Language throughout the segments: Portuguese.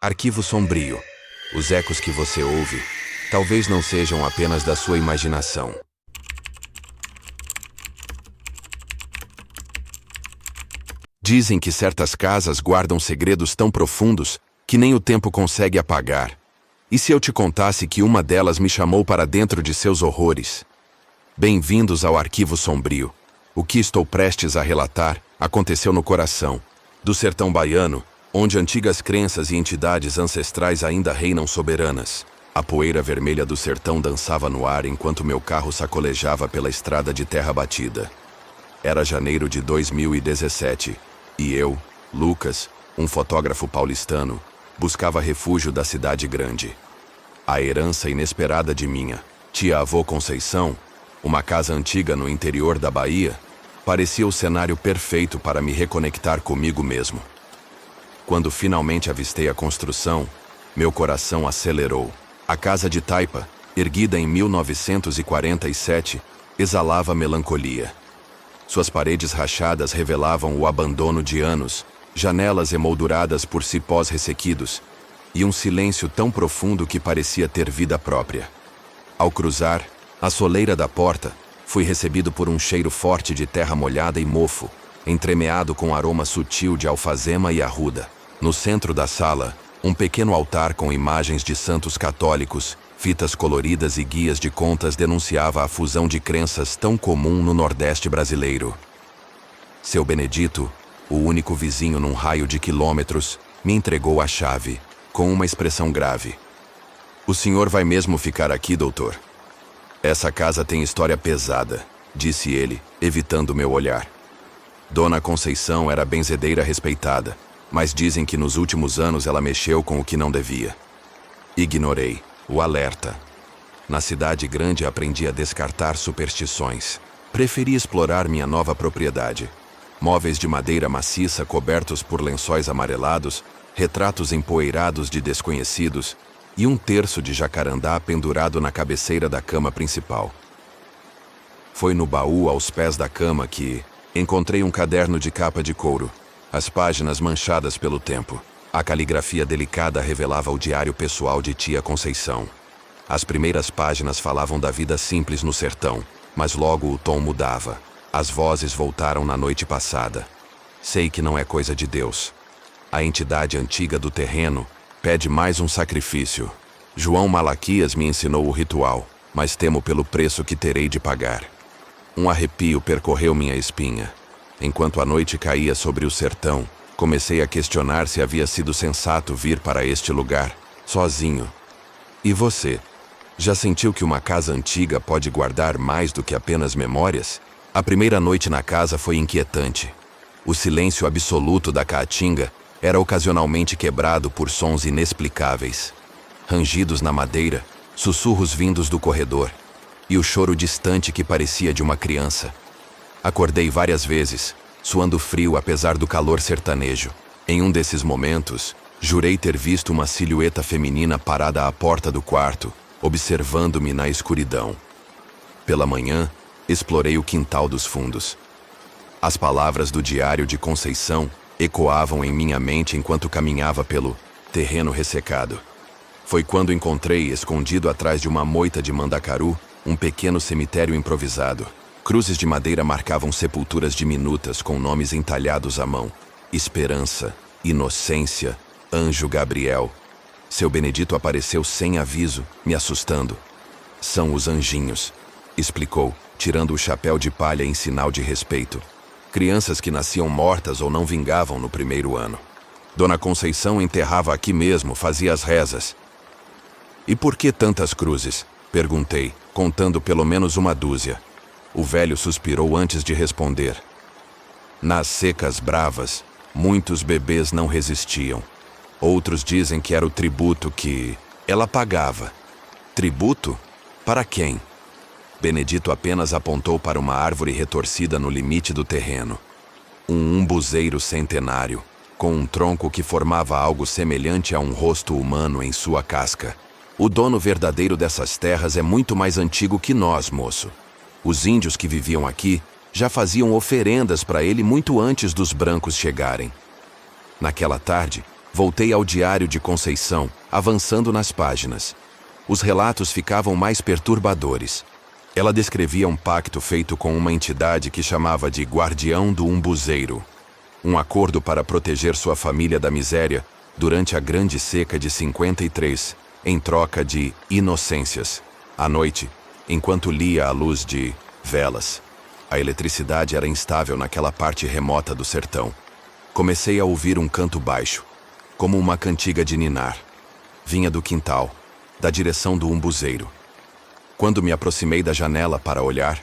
Arquivo Sombrio. Os ecos que você ouve talvez não sejam apenas da sua imaginação. Dizem que certas casas guardam segredos tão profundos que nem o tempo consegue apagar. E se eu te contasse que uma delas me chamou para dentro de seus horrores? Bem-vindos ao Arquivo Sombrio. O que estou prestes a relatar aconteceu no coração do sertão baiano, onde antigas crenças e entidades ancestrais ainda reinam soberanas. A poeira vermelha do sertão dançava no ar enquanto meu carro sacolejava pela estrada de terra batida. Era janeiro de 2017, e eu, Lucas, um fotógrafo paulistano, buscava refúgio da cidade grande. A herança inesperada de minha tia-avó Conceição, uma casa antiga no interior da Bahia, parecia o cenário perfeito para me reconectar comigo mesmo. Quando finalmente avistei a construção, meu coração acelerou. A casa de taipa, erguida em 1947, exalava melancolia. Suas paredes rachadas revelavam o abandono de anos, janelas emolduradas por cipós ressequidos, e um silêncio tão profundo que parecia ter vida própria. Ao cruzar a soleira da porta, fui recebido por um cheiro forte de terra molhada e mofo, entremeado com aroma sutil de alfazema e arruda. No centro da sala, um pequeno altar com imagens de santos católicos, fitas coloridas e guias de contas denunciava a fusão de crenças tão comum no Nordeste brasileiro. Seu Benedito, o único vizinho num raio de quilômetros, me entregou a chave, com uma expressão grave. "O senhor vai mesmo ficar aqui, doutor?" "Essa casa tem história pesada", disse ele, evitando meu olhar. Dona Conceição era benzedeira respeitada, mas dizem que nos últimos anos ela mexeu com o que não devia. Ignorei o alerta. Na cidade grande aprendi a descartar superstições. Preferi explorar minha nova propriedade. Móveis de madeira maciça cobertos por lençóis amarelados, retratos empoeirados de desconhecidos e um terço de jacarandá pendurado na cabeceira da cama principal. Foi no baú aos pés da cama que encontrei um caderno de capa de couro, as páginas manchadas pelo tempo. A caligrafia delicada revelava o diário pessoal de tia Conceição. As primeiras páginas falavam da vida simples no sertão, mas logo o tom mudava. As vozes voltaram na noite passada. Sei que não é coisa de Deus. A entidade antiga do terreno pede mais um sacrifício. João Malaquias me ensinou o ritual, mas temo pelo preço que terei de pagar. Um arrepio percorreu minha espinha. Enquanto a noite caía sobre o sertão, comecei a questionar se havia sido sensato vir para este lugar, sozinho. E você? Já sentiu que uma casa antiga pode guardar mais do que apenas memórias? A primeira noite na casa foi inquietante. O silêncio absoluto da caatinga era ocasionalmente quebrado por sons inexplicáveis. Rangidos na madeira, sussurros vindos do corredor, e o choro distante que parecia de uma criança. Acordei várias vezes, suando frio apesar do calor sertanejo. Em um desses momentos, jurei ter visto uma silhueta feminina parada à porta do quarto, observando-me na escuridão. Pela manhã, explorei o quintal dos fundos. As palavras do diário de Conceição ecoavam em minha mente enquanto caminhava pelo terreno ressecado. Foi quando encontrei, escondido atrás de uma moita de mandacaru, um pequeno cemitério improvisado. Cruzes de madeira marcavam sepulturas diminutas com nomes entalhados à mão. Esperança, Inocência, Anjo Gabriel. Seu Benedito apareceu sem aviso, me assustando. "São os anjinhos", explicou, tirando o chapéu de palha em sinal de respeito. Crianças que nasciam mortas ou não vingavam no primeiro ano. Dona Conceição enterrava aqui mesmo, fazia as rezas. "E por que tantas cruzes?" perguntei, contando pelo menos uma dúzia. O velho suspirou antes de responder. "Nas secas bravas, muitos bebês não resistiam. Outros dizem que era o tributo que ela pagava." "Tributo? Para quem?" Benedito apenas apontou para uma árvore retorcida no limite do terreno. Um umbuzeiro centenário, com um tronco que formava algo semelhante a um rosto humano em sua casca. "O dono verdadeiro dessas terras é muito mais antigo que nós, moço. Os índios que viviam aqui já faziam oferendas para ele muito antes dos brancos chegarem. Naquela tarde, Voltei ao Diário de Conceição, avançando nas páginas. Os relatos ficavam mais perturbadores. Ela descrevia um pacto feito com uma entidade que chamava de Guardião do Umbuzeiro. Um acordo para proteger sua família da miséria durante a Grande Seca de 53, em troca de inocências. À noite, enquanto lia à luz de velas, a eletricidade era instável naquela parte remota do sertão. Comecei a ouvir um canto baixo, como uma cantiga de ninar. Vinha do quintal, da direção do umbuzeiro. Quando me aproximei da janela para olhar,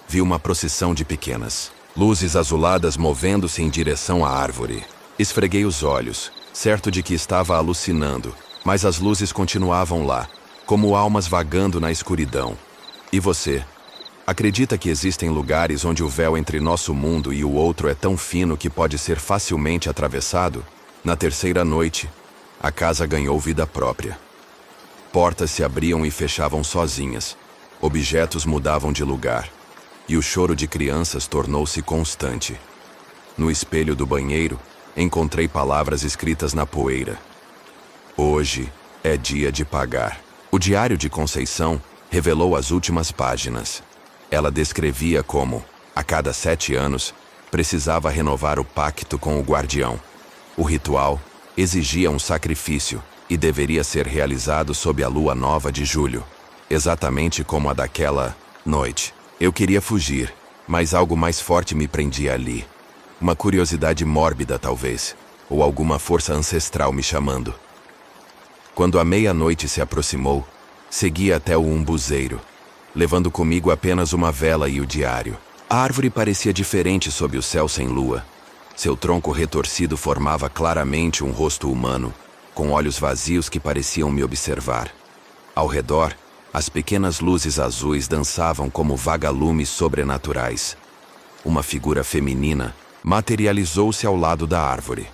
vi uma procissão de pequenas luzes azuladas movendo-se em direção à árvore. Esfreguei os olhos, certo de que estava alucinando, mas as luzes continuavam lá, como almas vagando na escuridão. E você? Acredita que existem lugares onde o véu entre nosso mundo e o outro é tão fino que pode ser facilmente atravessado? Na terceira noite, a casa ganhou vida própria. Portas se abriam e fechavam sozinhas. Objetos mudavam de lugar. E o choro de crianças tornou-se constante. No espelho do banheiro, encontrei palavras escritas na poeira. Hoje é dia de pagar. O Diário de Conceição revelou as últimas páginas. Ela descrevia como, a cada 7 anos, precisava renovar o pacto com o guardião. O ritual exigia um sacrifício e deveria ser realizado sob a lua nova de julho, exatamente como a daquela noite. Eu queria fugir, mas algo mais forte me prendia ali. Uma curiosidade mórbida, talvez, ou alguma força ancestral me chamando. Quando a meia-noite se aproximou, segui até o umbuzeiro, levando comigo apenas uma vela e o diário. A árvore parecia diferente sob o céu sem lua. Seu tronco retorcido formava claramente um rosto humano, com olhos vazios que pareciam me observar. Ao redor, as pequenas luzes azuis dançavam como vagalumes sobrenaturais. Uma figura feminina materializou-se ao lado da árvore.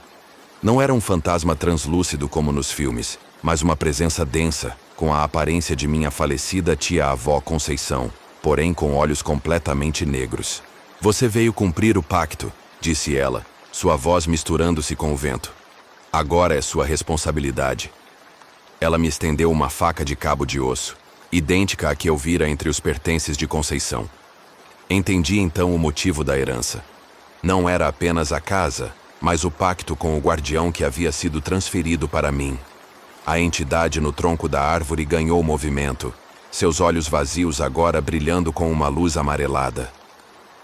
Não era um fantasma translúcido como nos filmes, mas uma presença densa, com a aparência de minha falecida tia-avó Conceição, porém com olhos completamente negros. Você veio cumprir o pacto, disse ela, sua voz misturando-se com o vento. Agora é sua responsabilidade. Ela me estendeu uma faca de cabo de osso, idêntica à que eu vira entre os pertences de Conceição. Entendi então o motivo da herança. Não era apenas a casa, mas o pacto com o guardião que havia sido transferido para mim. A entidade no tronco da árvore ganhou movimento, seus olhos vazios agora brilhando com uma luz amarelada.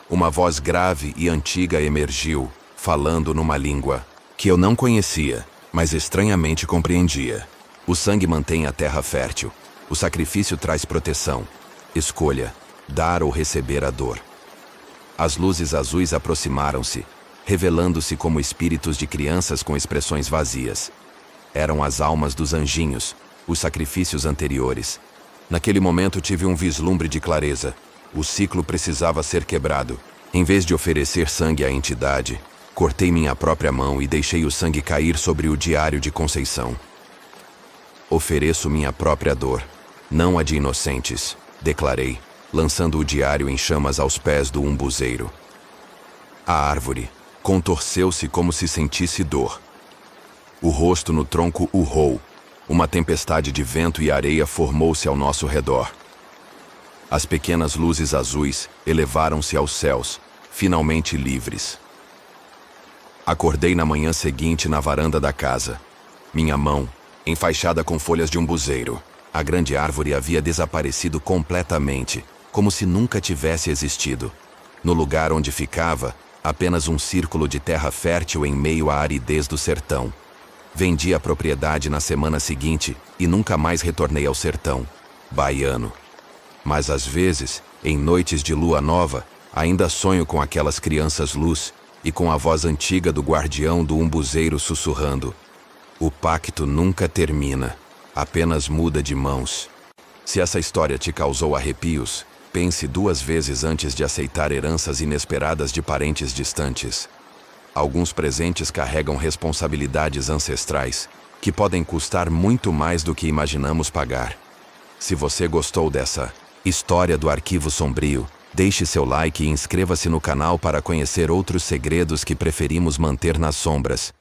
Uma voz grave e antiga emergiu, falando numa língua que eu não conhecia, mas estranhamente compreendia. O sangue mantém a terra fértil. O sacrifício traz proteção. Escolha, dar ou receber a dor. As luzes azuis aproximaram-se, revelando-se como espíritos de crianças com expressões vazias. Eram as almas dos anjinhos, os sacrifícios anteriores. Naquele momento tive um vislumbre de clareza. O ciclo precisava ser quebrado. Em vez de oferecer sangue à entidade, cortei minha própria mão e deixei o sangue cair sobre o Diário de Conceição. Ofereço minha própria dor, não a de inocentes, declarei, lançando o diário em chamas aos pés do umbuzeiro. A árvore contorceu-se como se sentisse dor. O rosto no tronco urrou. Uma tempestade de vento e areia formou-se ao nosso redor. As pequenas luzes azuis elevaram-se aos céus, finalmente livres. Acordei na manhã seguinte na varanda da casa. Minha mão, enfaixada com folhas de umbuzeiro. A grande árvore havia desaparecido completamente, como se nunca tivesse existido. No lugar onde ficava, apenas um círculo de terra fértil em meio à aridez do sertão. Vendi a propriedade na semana seguinte e nunca mais retornei ao sertão, baiano. Mas às vezes, em noites de lua nova, ainda sonho com aquelas crianças luz e com a voz antiga do guardião do umbuzeiro sussurrando: o pacto nunca termina, apenas muda de mãos. Se essa história te causou arrepios, pense 2 vezes antes de aceitar heranças inesperadas de parentes distantes. Alguns presentes carregam responsabilidades ancestrais, que podem custar muito mais do que imaginamos pagar. Se você gostou dessa história do Arquivo Sombrio, deixe seu like e inscreva-se no canal para conhecer outros segredos que preferimos manter nas sombras.